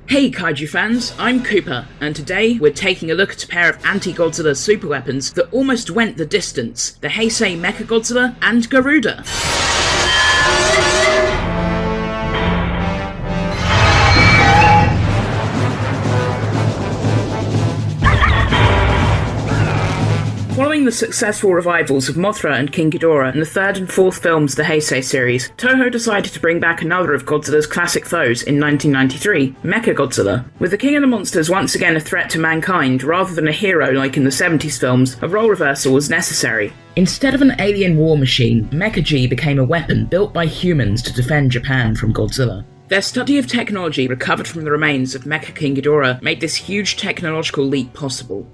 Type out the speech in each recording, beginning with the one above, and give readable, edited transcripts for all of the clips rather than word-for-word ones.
Hey Kaiju fans, I'm Cooper, and today we're taking a look at a pair of anti-Godzilla superweapons that almost went the distance, the Heisei Mechagodzilla and Garuda. Following the successful revivals of Mothra and King Ghidorah in the third and fourth films of the Heisei series, Toho decided to bring back another of Godzilla's classic foes in 1993, Mechagodzilla. With the King of the Monsters once again a threat to mankind rather than a hero like in the 70s films, a role reversal was necessary. Instead of an alien war machine, Mecha-G became a weapon built by humans to defend Japan from Godzilla. Their study of technology recovered from the remains of Mecha King Ghidorah made this huge technological leap possible.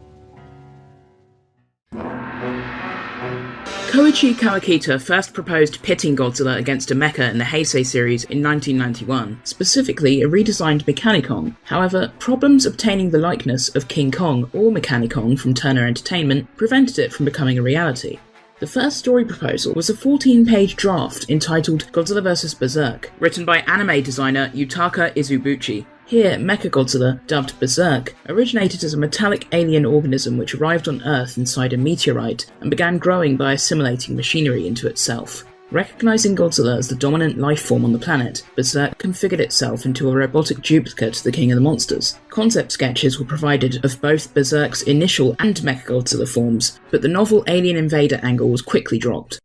Koichi Kawakita first proposed pitting Godzilla against a mecha in the Heisei series in 1991, specifically a redesigned Mechanicon. However, problems obtaining the likeness of King Kong or Mechanicon from Turner Entertainment prevented it from becoming a reality. The first story proposal was a 14-page draft entitled Godzilla vs. Berserk, written by anime designer Yutaka Izubuchi. Here, Mechagodzilla, dubbed Berserk, originated as a metallic alien organism which arrived on Earth inside a meteorite and began growing by assimilating machinery into itself. Recognizing Godzilla as the dominant life form on the planet, Berserk configured itself into a robotic duplicate of the King of the Monsters. Concept sketches were provided of both Berserk's initial and Mechagodzilla forms, but the novel alien invader angle was quickly dropped.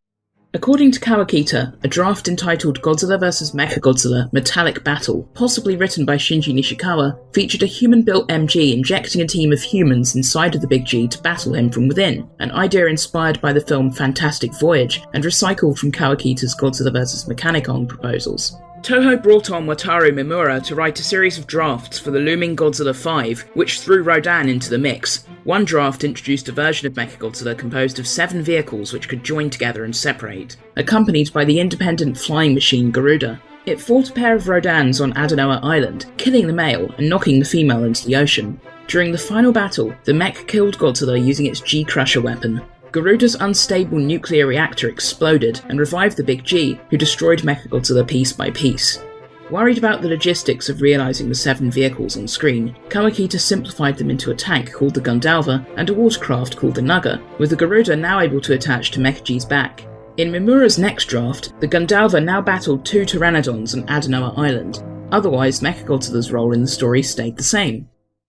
According to Kawakita, a draft entitled Godzilla vs. Mechagodzilla Metallic Battle, possibly written by Shinji Nishikawa, featured a human-built MG injecting a team of humans inside of the Big G to battle him from within, an idea inspired by the film Fantastic Voyage and recycled from Kawakita's Godzilla vs. Mechanicon proposals. Toho brought on Wataru Mimura to write a series of drafts for the looming Godzilla 5, which threw Rodan into the mix. One draft introduced a version of Mechagodzilla composed of 7 vehicles which could join together and separate, accompanied by the independent flying machine Garuda. It fought a pair of Rodans on Adenoa Island, killing the male and knocking the female into the ocean. During the final battle, the mech killed Godzilla using its G-Crusher weapon. Garuda's unstable nuclear reactor exploded and revived the Big G, who destroyed Mechagodzilla piece by piece. Worried about the logistics of realising the 7 vehicles on screen, Kawakita simplified them into a tank called the Gundalva and a watercraft called the Nugger, with the Garuda now able to attach to Mecha-G's back. In Mimura's next draft, the Gundalva now battled 2 Pteranodons on Adenoa Island. Otherwise, Mechagodzilla's role in the story stayed the same.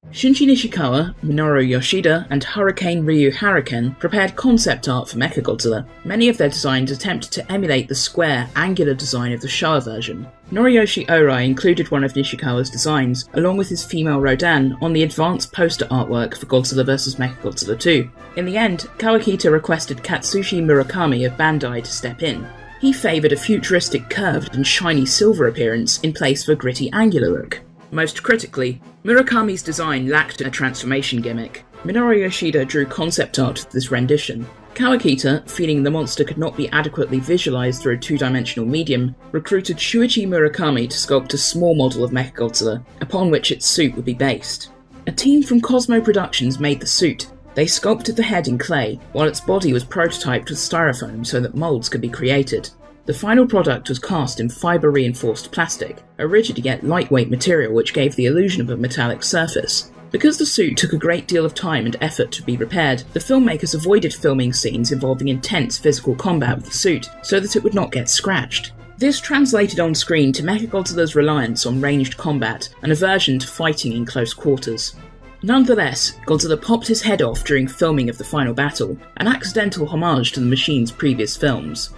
Shinji Nishikawa, Minoru Yoshida, and Hurricane Ryu Hurricane prepared concept art for Mechagodzilla. Many of their designs attempted to emulate the square, angular design of the Showa version. Noriyoshi Orai included one of Nishikawa's designs, along with his female Rodan, on the advanced poster artwork for Godzilla vs. Mechagodzilla 2. In the end, Kawakita requested Katsushi Murakami of Bandai to step in. He favoured a futuristic curved and shiny silver appearance in place of a gritty angular look. Most critically, Murakami's design lacked a transformation gimmick. Minoru Yoshida drew concept art for this rendition. Kawakita, feeling the monster could not be adequately visualised through a 2-dimensional medium, recruited Shuichi Murakami to sculpt a small model of Mechagodzilla, upon which its suit would be based. A team from Cosmo Productions made the suit. They sculpted the head in clay, while its body was prototyped with styrofoam so that moulds could be created. The final product was cast in fibre-reinforced plastic, a rigid yet lightweight material which gave the illusion of a metallic surface. Because the suit took a great deal of time and effort to be repaired, the filmmakers avoided filming scenes involving intense physical combat with the suit so that it would not get scratched. This translated on screen to Mechagodzilla's reliance on ranged combat, an aversion to fighting in close quarters. Nonetheless, Godzilla popped his head off during filming of the final battle, an accidental homage to the machine's previous films.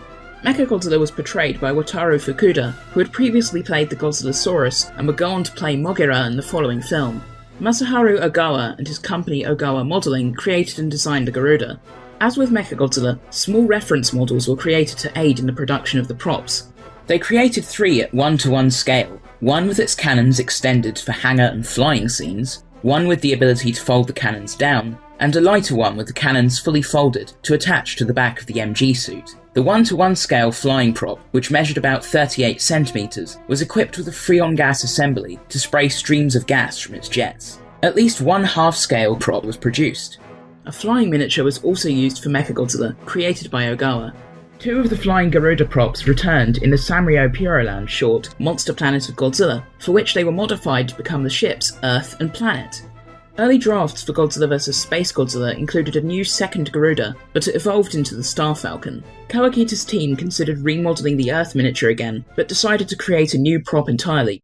Mechagodzilla was portrayed by Wataru Fukuda, who had previously played the Godzillasaurus and would go on to play Mogira in the following film. Masaharu Ogawa and his company Ogawa Modeling created and designed the Garuda. As with Mechagodzilla, small reference models were created to aid in the production of the props. They created 3 at 1:1 scale, one with its cannons extended for hangar and flying scenes, one with the ability to fold the cannons down, and a lighter one with the cannons fully folded to attach to the back of the MG suit. The 1:1 scale flying prop, which measured about 38 centimeters, was equipped with a Freon gas assembly to spray streams of gas from its jets. At least one half-scale prop was produced. A flying miniature was also used for Mechagodzilla, created by Ogawa. Two of the flying Garuda props returned in the Sanrio Puroland short Monster Planet of Godzilla, for which they were modified to become the ships Earth and Planet. Early drafts for Godzilla vs. Space Godzilla included a new second Garuda, but it evolved into the Star Falcon. Kawakita's team considered remodelling the Earth miniature again, but decided to create a new prop entirely.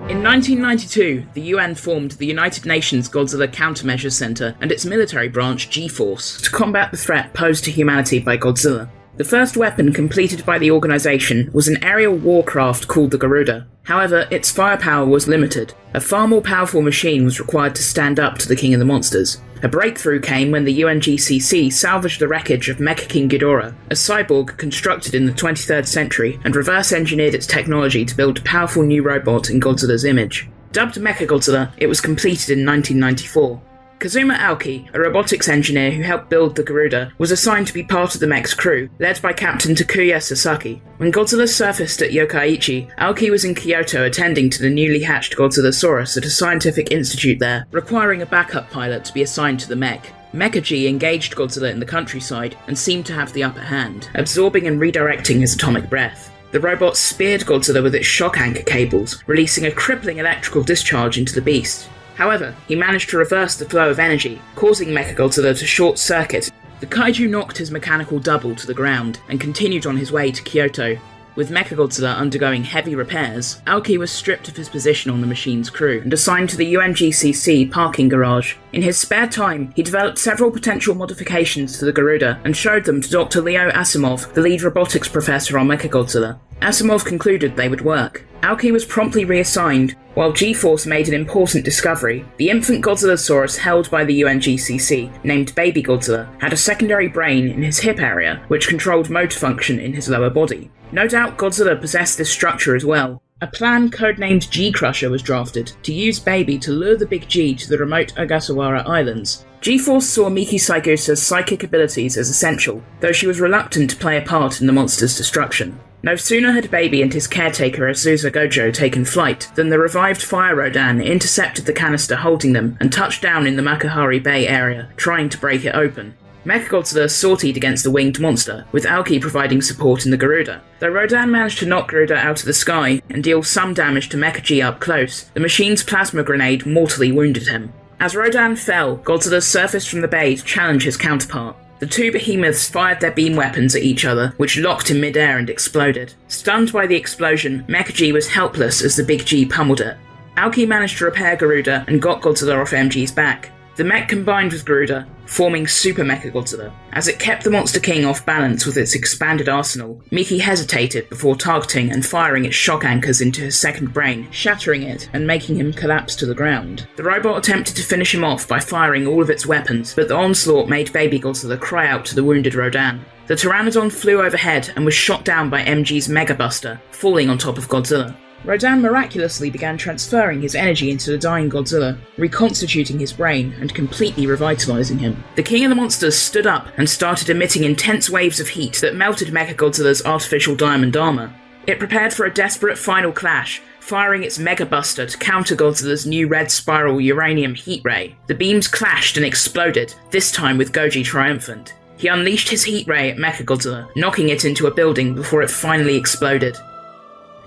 In 1992, the UN formed the United Nations Godzilla Countermeasures Center and its military branch G-Force to combat the threat posed to humanity by Godzilla. The first weapon completed by the organization was an aerial warcraft called the Garuda. However, its firepower was limited. A far more powerful machine was required to stand up to the King of the Monsters. A breakthrough came when the UNGCC salvaged the wreckage of Mecha King Ghidorah, a cyborg constructed in the 23rd century, and reverse-engineered its technology to build a powerful new robot in Godzilla's image. Dubbed Mechagodzilla, it was completed in 1994. Kazuma Aoki, a robotics engineer who helped build the Garuda, was assigned to be part of the mech's crew, led by Captain Takuya Sasaki. When Godzilla surfaced at Yokkaichi, Aoki was in Kyoto attending to the newly hatched Godzillasaurus at a scientific institute there, requiring a backup pilot to be assigned to the mech. Mecha-G engaged Godzilla in the countryside and seemed to have the upper hand, absorbing and redirecting his atomic breath. The robot speared Godzilla with its shock anchor cables, releasing a crippling electrical discharge into the beast. However, he managed to reverse the flow of energy, causing Mechagodzilla to short-circuit. The Kaiju knocked his mechanical double to the ground and continued on his way to Kyoto. With Mechagodzilla undergoing heavy repairs, Aoki was stripped of his position on the machine's crew and assigned to the UNGCC parking garage. In his spare time, he developed several potential modifications to the Garuda and showed them to Dr. Leo Asimov, the lead robotics professor on Mechagodzilla. Asimov concluded they would work. Aoki was promptly reassigned, while G-Force made an important discovery. The infant Godzillasaurus held by the UNGCC, named Baby Godzilla, had a secondary brain in his hip area, which controlled motor function in his lower body. No doubt Godzilla possessed this structure as well. A plan codenamed G-Crusher was drafted to use Baby to lure the Big G to the remote Ogasawara Islands. G-Force saw Miki Saigusa's psychic abilities as essential, though she was reluctant to play a part in the monster's destruction. No sooner had Baby and his caretaker Azusa Gojo taken flight than the revived Fire Rodan intercepted the canister holding them and touched down in the Makuhari Bay area, trying to break it open. Mechagodzilla sortied against the winged monster, with Aoki providing support in the Garuda. Though Rodan managed to knock Garuda out of the sky and deal some damage to Mecha-G up close, the machine's plasma grenade mortally wounded him. As Rodan fell, Godzilla surfaced from the bay to challenge his counterpart. The two behemoths fired their beam weapons at each other, which locked in mid-air and exploded. Stunned by the explosion, Mecha-G was helpless as the Big G pummeled it. Aoki managed to repair Garuda and got Godzilla off MG's back. The mech combined with Garuda, forming Super Mechagodzilla. As it kept the Monster King off balance with its expanded arsenal, Miki hesitated before targeting and firing its shock anchors into his second brain, shattering it and making him collapse to the ground. The robot attempted to finish him off by firing all of its weapons, but the onslaught made Baby Godzilla cry out to the wounded Rodan. The Pteranodon flew overhead and was shot down by MG's Mega Buster, falling on top of Godzilla. Rodan miraculously began transferring his energy into the dying Godzilla, reconstituting his brain and completely revitalizing him. The King of the Monsters stood up and started emitting intense waves of heat that melted Mechagodzilla's artificial diamond armor. It prepared for a desperate final clash, firing its Mega Buster to counter Godzilla's new red spiral uranium heat ray. The beams clashed and exploded, this time with Goji triumphant. He unleashed his heat ray at Mechagodzilla, knocking it into a building before it finally exploded.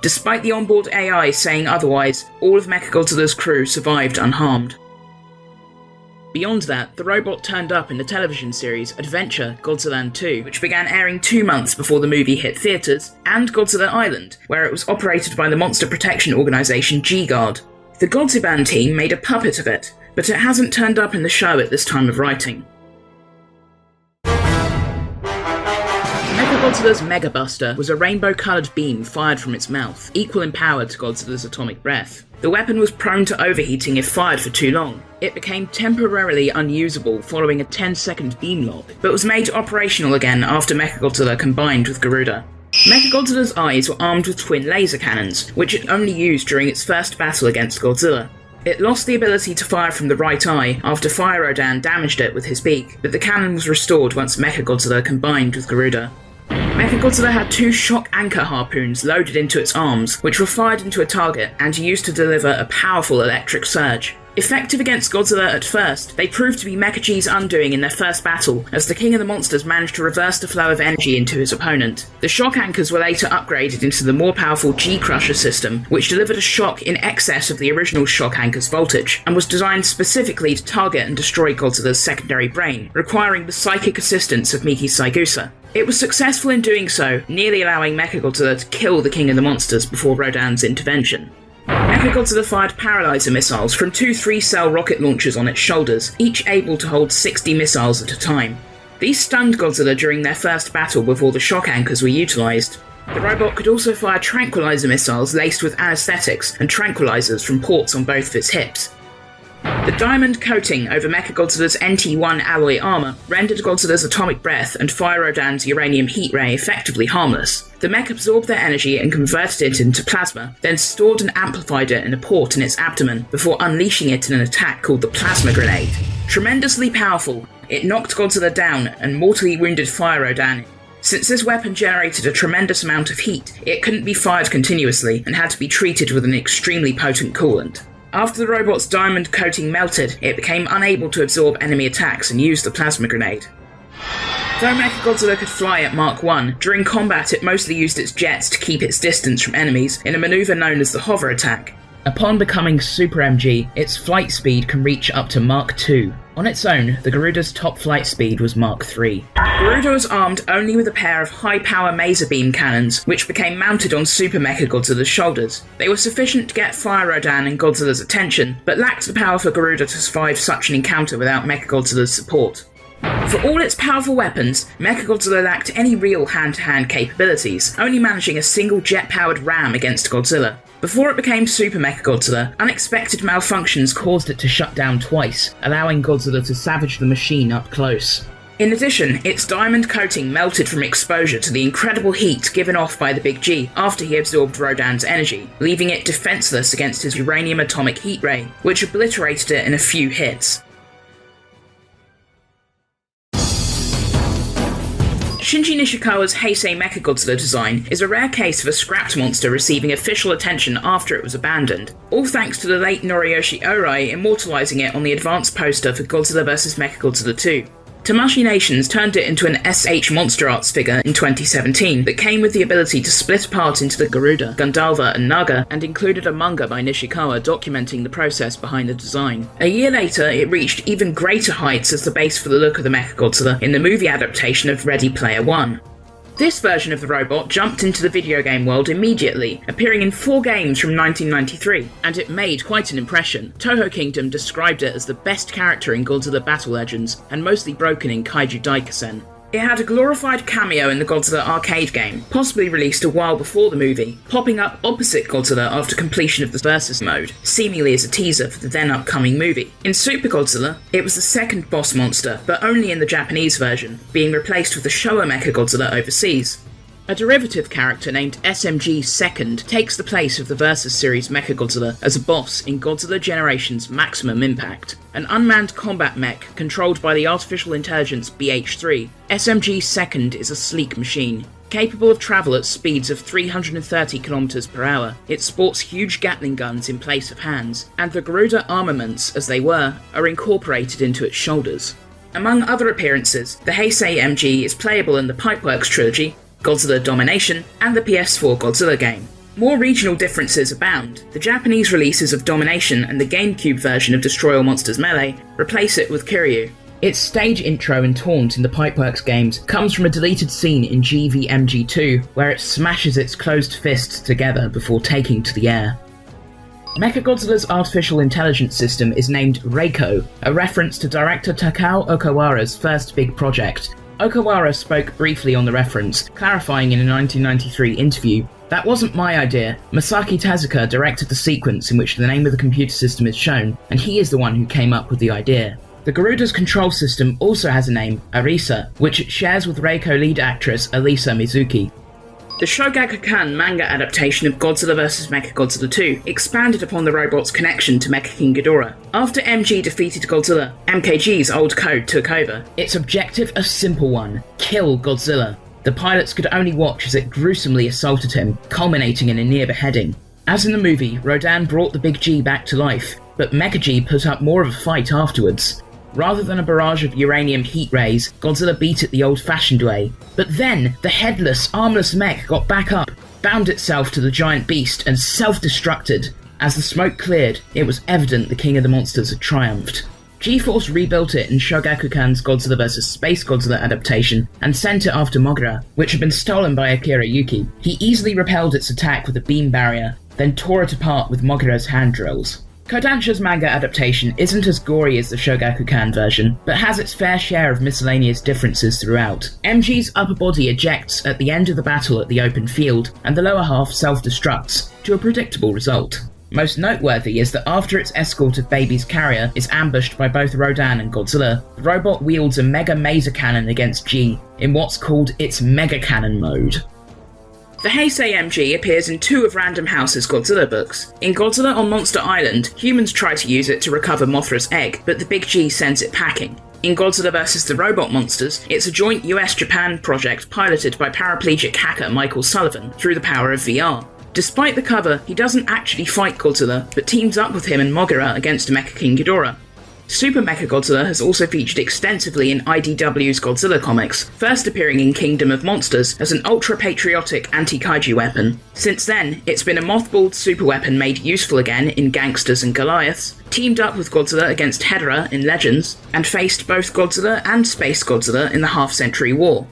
Despite the onboard AI saying otherwise, all of Mechagodzilla's crew survived unharmed. Beyond that, the robot turned up in the television series Adventure Godzilla 2, which began airing 2 months before the movie hit theatres, and Godzilla Island, where it was operated by the monster protection organisation G-Guard. The Godziban team made a puppet of it, but it hasn't turned up in the show at this time of writing. Godzilla's Mega Buster was a rainbow-coloured beam fired from its mouth, equal in power to Godzilla's atomic breath. The weapon was prone to overheating if fired for too long. It became temporarily unusable following a 10-second beam lock, but was made operational again after Mechagodzilla combined with Garuda. Mechagodzilla's eyes were armed with twin laser cannons, which it only used during its first battle against Godzilla. It lost the ability to fire from the right eye after Fire Rodan damaged it with his beak, but the cannon was restored once Mechagodzilla combined with Garuda. Mechagodzilla had 2 shock anchor harpoons loaded into its arms, which were fired into a target and used to deliver a powerful electric surge. Effective against Godzilla at first, they proved to be Mecha-G's undoing in their first battle, as the King of the Monsters managed to reverse the flow of energy into his opponent. The shock anchors were later upgraded into the more powerful G-Crusher system, which delivered a shock in excess of the original shock anchor's voltage, and was designed specifically to target and destroy Godzilla's secondary brain, requiring the psychic assistance of Miki Saigusa. It was successful in doing so, nearly allowing Mechagodzilla to kill the King of the Monsters before Rodan's intervention. Mechagodzilla fired PARALYZER missiles from 2 3-cell rocket launchers on its shoulders, each able to hold 60 missiles at a time. These stunned Godzilla during their first battle before the shock anchors were utilised. The robot could also fire TRANQUILIZER missiles laced with anesthetics and tranquilizers from ports on both of its hips. The diamond coating over Mechagodzilla's NT1 alloy armour rendered Godzilla's atomic breath and Fire Rodan's uranium heat ray effectively harmless. The mech absorbed their energy and converted it into plasma, then stored and amplified it in a port in its abdomen before unleashing it in an attack called the Plasma Grenade. Tremendously powerful, it knocked Godzilla down and mortally wounded Fire Rodan. Since this weapon generated a tremendous amount of heat, it couldn't be fired continuously and had to be treated with an extremely potent coolant. After the robot's diamond coating melted, it became unable to absorb enemy attacks and used the plasma grenade. Though Mechagodzilla could fly at Mach 1, during combat it mostly used its jets to keep its distance from enemies in a maneuver known as the hover attack. Upon becoming Super MG, its flight speed can reach up to Mach 2. On its own, the Garuda's top flight speed was Mach 3. Garuda was armed only with a pair of high-power maser beam cannons, which became mounted on Super Mechagodzilla's shoulders. They were sufficient to get Fire Rodan and Godzilla's attention, but lacked the power for Garuda to survive such an encounter without Mechagodzilla's support. For all its powerful weapons, Mechagodzilla lacked any real hand-to-hand capabilities, only managing a single jet-powered ram against Godzilla. Before it became Super Mechagodzilla, unexpected malfunctions caused it to shut down twice, allowing Godzilla to savage the machine up close. In addition, its diamond coating melted from exposure to the incredible heat given off by the Big G after he absorbed Rodan's energy, leaving it defenseless against his uranium atomic heat ray, which obliterated it in a few hits. Shinji Nishikawa's Heisei Mechagodzilla design is a rare case of a scrapped monster receiving official attention after it was abandoned, all thanks to the late Noriyoshi Orai immortalising it on the advanced poster for Godzilla vs Mechagodzilla 2. Tamashii Nations turned it into an SH Monster Arts figure in 2017 that came with the ability to split apart into the Garuda, Gundalva and Naga, and included a manga by Nishikawa documenting the process behind the design. A year later, it reached even greater heights as the base for the look of the Mechagodzilla in the movie adaptation of Ready Player One. This version of the robot jumped into the video game world immediately, appearing in 4 games from 1993, and it made quite an impression. Toho Kingdom described it as the best character in Godzilla Battle Legends, and mostly broken in Kaiju Daikasen. It had a glorified cameo in the Godzilla arcade game, possibly released a while before the movie, popping up opposite Godzilla after completion of the Versus mode, seemingly as a teaser for the then upcoming movie. In Super Godzilla, it was the second boss monster, but only in the Japanese version, being replaced with the Showa Mechagodzilla overseas. A derivative character named SMG Second takes the place of the Versus series Mechagodzilla as a boss in Godzilla Generation's Maximum Impact. An unmanned combat mech controlled by the artificial intelligence BH-3, SMG Second is a sleek machine. Capable of travel at speeds of 330 km per hour, it sports huge Gatling guns in place of hands, and the Garuda armaments, as they were, are incorporated into its shoulders. Among other appearances, the Heisei MG is playable in the Pipeworks trilogy, Godzilla Domination, and the PS4 Godzilla game. More regional differences abound. The Japanese releases of Domination and the GameCube version of Destroy All Monsters Melee replace it with Kiryu. Its stage intro and taunt in the Pipeworks games comes from a deleted scene in GVMG2, where it smashes its closed fists together before taking to the air. Mechagodzilla's artificial intelligence system is named Reiko, a reference to director Takao Okawara's first big project. Okawara spoke briefly on the reference, clarifying in a 1993 interview, "That wasn't my idea. Masaki Tezuka directed the sequence in which the name of the computer system is shown, and he is the one who came up with the idea." The Garuda's control system also has a name, Arisa, which it shares with Reiko lead actress Elisa Mizuki. The Shogakukan manga adaptation of Godzilla vs Mechagodzilla 2 expanded upon the robot's connection to Mecha King Ghidorah. After MG defeated Godzilla, MKG's old code took over. Its objective a simple one: kill Godzilla. The pilots could only watch as it gruesomely assaulted him, culminating in a near beheading. As in the movie, Rodan brought the Big G back to life. but Mecha-G put up more of a fight afterwards. Rather than a barrage of uranium heat rays, Godzilla beat it the old-fashioned way. But then, the headless, armless mech got back up, bound itself to the giant beast, and self-destructed. As the smoke cleared, it was evident the King of the Monsters had triumphed. G-Force rebuilt it in Shogakukan's Godzilla vs. Space Godzilla adaptation and sent it after Mogira, which had been stolen by Akira Yuki. He easily repelled its attack with a beam barrier, then tore it apart with Mogira's hand drills. Kodansha's manga adaptation isn't as gory as the Shogakukan version, but has its fair share of miscellaneous differences throughout. MG's upper body ejects at the end of the battle at the open field, and the lower half self-destructs, to a predictable result. Most noteworthy is that after its escort of Baby's carrier is ambushed by both Rodan and Godzilla, the robot wields a mega maser cannon against G, in what's called its mega cannon mode. The Heisei MG appears in 2 of Random House's Godzilla books. In Godzilla on Monster Island, humans try to use it to recover Mothra's egg, but the Big G sends it packing. In Godzilla vs. the Robot Monsters, it's a joint US-Japan project piloted by paraplegic hacker Michael Sullivan through the power of VR. Despite the cover, he doesn't actually fight Godzilla, but teams up with him and Mogira against Mecha King Ghidorah. Super Mechagodzilla has also featured extensively in IDW's Godzilla comics, first appearing in Kingdom of Monsters as an ultra-patriotic anti-kaiju weapon. Since then, it's been a mothballed superweapon made useful again in Gangsters and Goliaths, teamed up with Godzilla against Hedorah in Legends, and faced both Godzilla and Space Godzilla in the Half-Century War.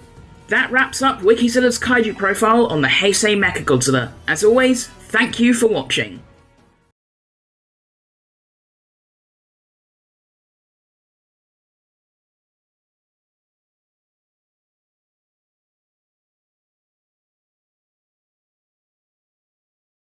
That wraps up Wikizilla's kaiju profile on the Heisei Mechagodzilla. As always, thank you for watching.